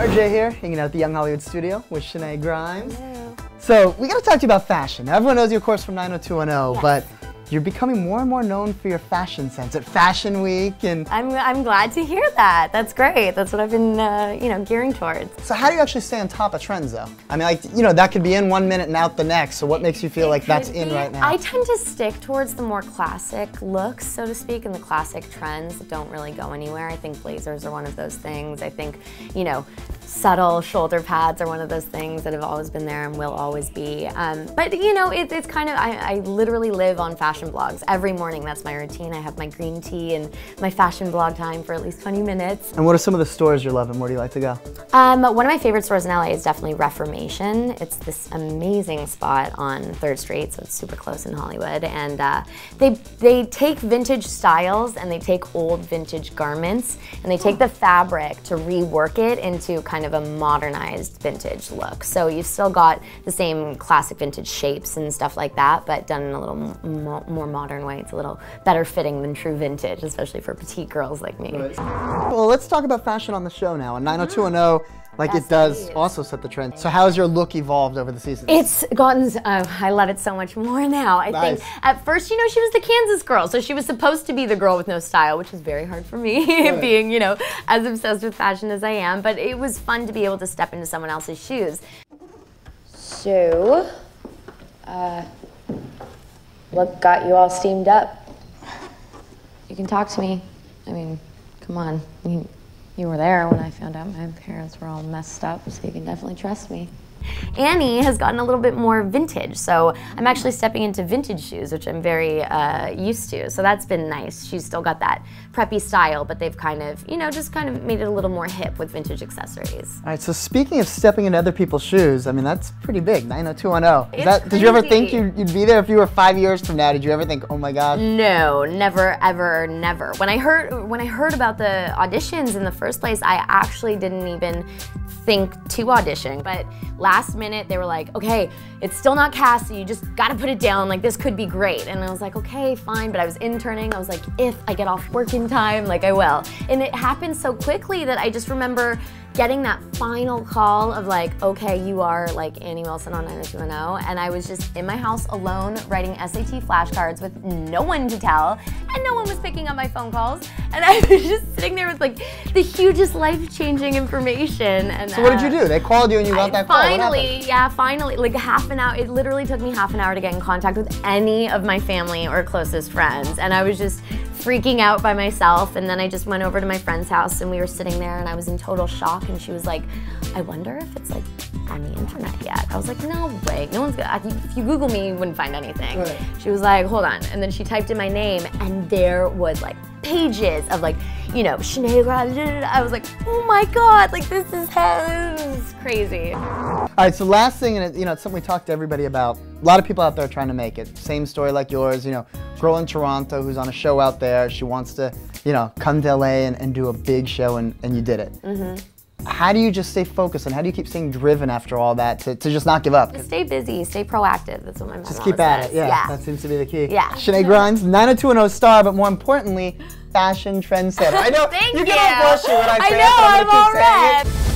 RJ here, hanging out at the Young Hollywood studio with Shenae Grimes. Hello. So, we gotta talk to you about fashion. Now, everyone knows you, of course, from 90210, Yes. but you're becoming more and more known for your fashion sense at Fashion Week and... I'm glad to hear that. That's great. That's what I've been, gearing towards. So how do you actually stay on top of trends, though? I mean, like, that could be in one minute and out the next, so what makes you feel like that's in right now? I tend to stick towards the more classic looks, so to speak, and the classic trends that don't really go anywhere. I think blazers are one of those things. I think, subtle shoulder pads are one of those things that have always been there and will always be. But it's kind of, I literally live on fashion blogs. Every morning, that's my routine. I have my green tea and my fashion blog time for at least 20 minutes. And what are some of the stores you're loving? Where do you like to go? One of my favorite stores in LA is definitely Reformation. It's this amazing spot on 3rd Street, so it's super close in Hollywood. And they take vintage styles and they take old vintage garments and they take the fabric to rework it into kind of a modernized vintage look. So you've still got the same classic vintage shapes and stuff like that, but done in a little more modern way. It's a little better fitting than true vintage, especially for petite girls like me. Right. Well, let's talk about fashion on the show now. And 90210, like it does also set the trend. So how has your look evolved over the seasons? It's gotten, I love it so much more now. I think at first, she was the Kansas girl, so she was supposed to be the girl with no style, which was very hard for me, being, as obsessed with fashion as I am. But it was fun to be able to step into someone else's shoes. So, what got you all steamed up? You can talk to me. I mean, come on. You were there when I found out my parents were all messed up, so you can definitely trust me. Annie has gotten a little bit more vintage, so I'm actually stepping into vintage shoes, which I'm very used to, so that's been nice. She's still got that preppy style, but they've kind of, just kind of made it a little more hip with vintage accessories. All right, so speaking of stepping into other people's shoes, I mean, that's pretty big, 90210. Did you ever think you'd be there if you were 5 years from now? Did you ever think, oh my God? No, never, ever, never. When I heard about the auditions in the first place, I actually didn't even think to audition, but last minute they were like, okay, it's still not cast, so you just gotta put it down, like this could be great. And I was like, okay, fine, but I was interning, I was like, if I get off work in time, like I will. And it happened so quickly that I just remember getting that final call of like, okay, you are like Annie Wilson on 90210, and I was just in my house alone writing SAT flashcards with no one to tell, and no one was picking up my phone calls, and I was just sitting there with like the hugest life-changing information. And so what did you do? They called you and you got that call. Finally, like half an hour, it literally took me half an hour to get in contact with any of my family or closest friends, and I was just freaking out by myself. And then I just went over to my friend's house and we were sitting there and I was in total shock, and she was like, I wonder if it's like on the internet yet. I was like, no way, no one's gonna, if you Google me, you wouldn't find anything. Right. She was like, hold on. And then she typed in my name and there was like pages of like, Shenae Grimes. I was like, oh my God, like this is crazy. All right, so last thing, and it's something we talked to everybody about. A lot of people out there trying to make it. Same story like yours, girl in Toronto who's on a show out there. She wants to, come to LA and do a big show, and you did it. Mm-hmm. How do you just stay focused, and how do you keep staying driven after all that to just not give up? Just stay busy, stay proactive. That's what my mom just keep at says. it. Yeah, that seems to be the key. Yeah. Shenae Grimes, 90210 star, but more importantly, fashion trendsetter. I know Thank you get all brushy when I say it, I know, I'm all red.